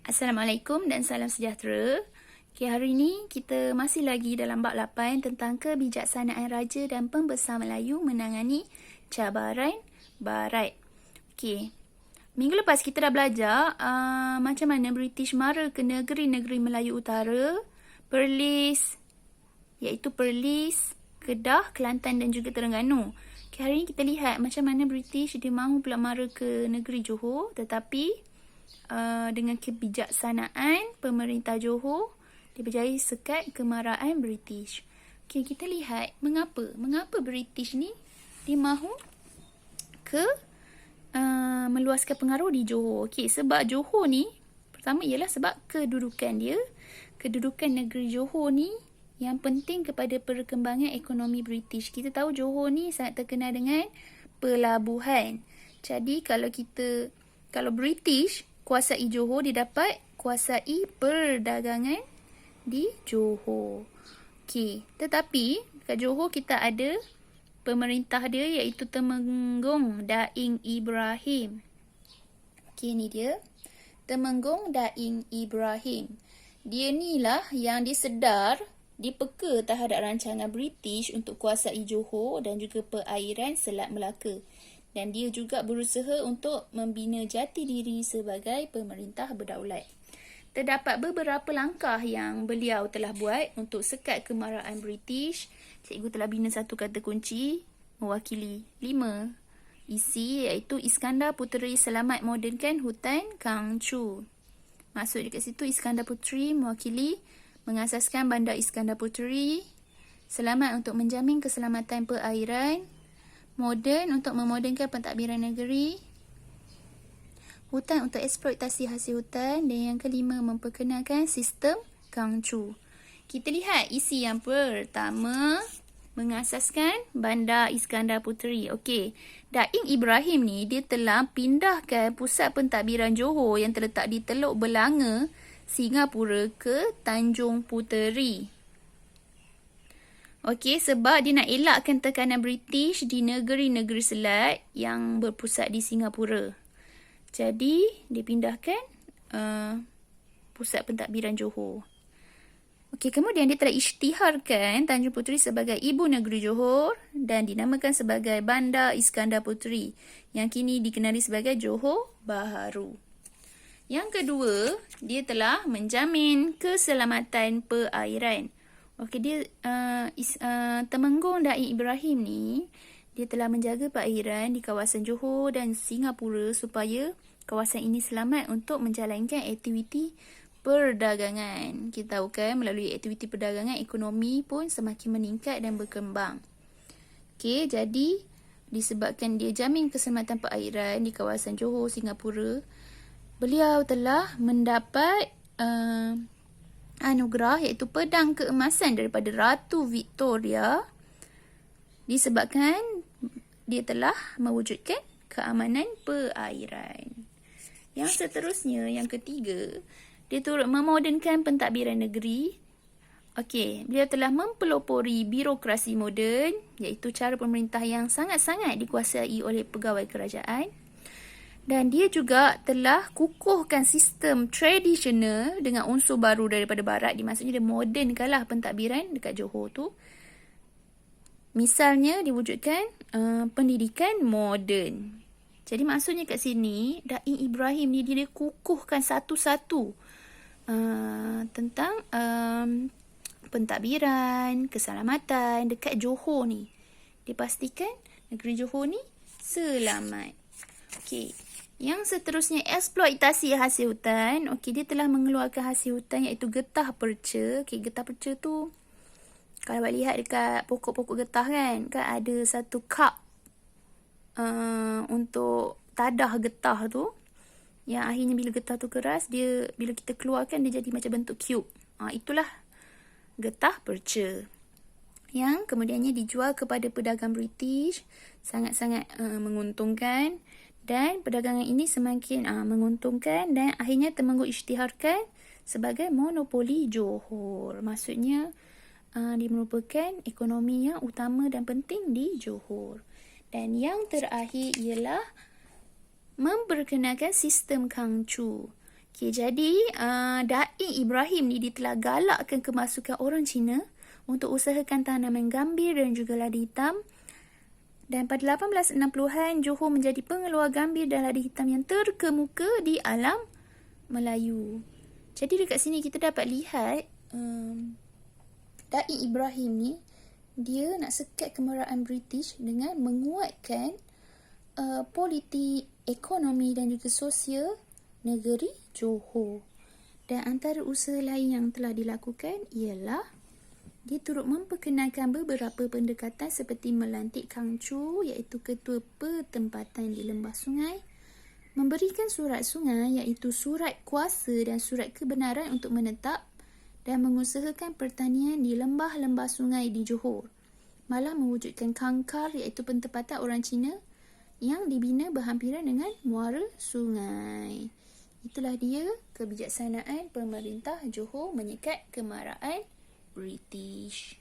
Assalamualaikum dan salam sejahtera. Okay, hari ini kita masih lagi dalam bab 8 tentang kebijaksanaan Raja dan Pembesar Melayu menangani cabaran Barat. Okay. Minggu lepas kita dah belajar macam mana British mara ke negeri-negeri Melayu Utara, Perlis, iaitu Perlis, Kedah, Kelantan dan juga Terengganu. Okay, hari ini kita lihat macam mana British dia mahu pula mara ke negeri Johor, tetapi dengan kebijaksanaan pemerintah Johor, dia berjaya sekat kemarahan British. Okay, kita lihat mengapa British ni dia mahu ke meluaskan pengaruh di Johor. Okay, sebab Johor ni pertama ialah sebab kedudukan dia. Kedudukan negeri Johor ni yang penting kepada perkembangan ekonomi British. Kita tahu Johor ni sangat terkenal dengan pelabuhan. Jadi kalau British kuasai Johor, dia dapat kuasai perdagangan di Johor. Okey, tetapi kat Johor kita ada pemerintah dia iaitu Temenggung Daing Ibrahim. Okey, ni dia. Temenggung Daing Ibrahim. Dia ni lah yang disedar, dipeka terhadap rancangan British untuk kuasai Johor dan juga perairan Selat Melaka. Dan dia juga berusaha untuk membina jati diri sebagai pemerintah berdaulat. Terdapat beberapa langkah yang beliau telah buat untuk sekat kemarahan British. Cikgu telah bina satu kata kunci mewakili 5 isi, iaitu Iskandar Puteri selamat modernkan hutan Kang Chu. Maksud dekat situ, Iskandar Puteri mewakili mengasaskan bandar Iskandar Puteri, selamat untuk menjamin keselamatan perairan, moden untuk memodernkan pentadbiran negeri, hutan untuk eksploitasi hasil hutan, dan yang kelima memperkenalkan sistem Kang Chu. Kita lihat isi yang pertama, mengasaskan bandar Iskandar Puteri. Okey, Daing Ibrahim ni dia telah pindahkan pusat pentadbiran Johor yang terletak di Teluk Belanga, Singapura ke Tanjung Puteri. Okey, sebab dia nak elakkan tekanan British di negeri-negeri selat yang berpusat di Singapura. Jadi, dia pindahkan pusat pentadbiran Johor. Okey, kemudian dia telah isytiharkan Tanjung Puteri sebagai ibu negeri Johor dan dinamakan sebagai Bandar Iskandar Puteri yang kini dikenali sebagai Johor Baharu. Yang kedua, dia telah menjamin keselamatan perairan. Okey, dia Temenggung Daing Ibrahim ni dia telah menjaga perairan di kawasan Johor dan Singapura supaya kawasan ini selamat untuk menjalankan aktiviti perdagangan. Kita tahu kan, melalui aktiviti perdagangan, ekonomi pun semakin meningkat dan berkembang. Okey, jadi disebabkan dia jamin keselamatan perairan di kawasan Johor, Singapura, beliau telah mendapat anugerah iaitu pedang keemasan daripada Ratu Victoria disebabkan dia telah mewujudkan keamanan perairan. Yang seterusnya, yang ketiga, dia turut memodernkan pentadbiran negeri. Okey, beliau telah mempelopori birokrasi moden iaitu cara pemerintah yang sangat-sangat dikuasai oleh pegawai kerajaan. Dan dia juga telah kukuhkan sistem tradisional dengan unsur baru daripada barat. Maksudnya dia modernkanlah pentadbiran dekat Johor tu. Misalnya diwujudkan pendidikan moden. Jadi maksudnya kat sini, Daing Ibrahim ni dia kukuhkan satu-satu tentang pentadbiran, keselamatan dekat Johor ni. Dipastikan negeri Johor ni selamat. Okey. Yang seterusnya, eksploitasi hasil hutan. Okey, dia telah mengeluarkan hasil hutan iaitu getah perca. Okey, getah perca tu kalau awak lihat dekat pokok-pokok getah kan ada satu cup untuk tadah getah tu, yang akhirnya bila getah tu keras, dia bila kita keluarkan dia jadi macam bentuk cube. Itulah getah perca yang kemudiannya dijual kepada pedagang British, sangat-sangat menguntungkan. Dan perdagangan ini semakin menguntungkan dan akhirnya Temenggung isytiharkan sebagai monopoli Johor. Maksudnya dia merupakan ekonomi yang utama dan penting di Johor. Dan yang terakhir ialah memperkenalkan sistem Kang Chu. Okay, jadi Dai Ibrahim ni dia telah galakkan kemasukan orang Cina untuk usahakan tanaman gambir dan juga ladi hitam. Dan pada 1860-an, Johor menjadi pengeluar gambir dan ladi hitam yang terkemuka di alam Melayu. Jadi dekat sini kita dapat lihat Dai Ibrahim ni dia nak sekat kemerahan British dengan menguatkan politik, ekonomi dan juga sosial negeri Johor. Dan antara usaha lain yang telah dilakukan ialah dia turut memperkenalkan beberapa pendekatan seperti melantik Kang Chu iaitu ketua pertempatan di lembah sungai, memberikan surat sungai iaitu surat kuasa dan surat kebenaran untuk menetap dan mengusahakan pertanian di lembah-lembah sungai di Johor. Malah mewujudkan Kangkar iaitu pentempatan orang Cina yang dibina berhampiran dengan muara sungai. Itulah dia kebijaksanaan pemerintah Johor menyekat kemarahan British.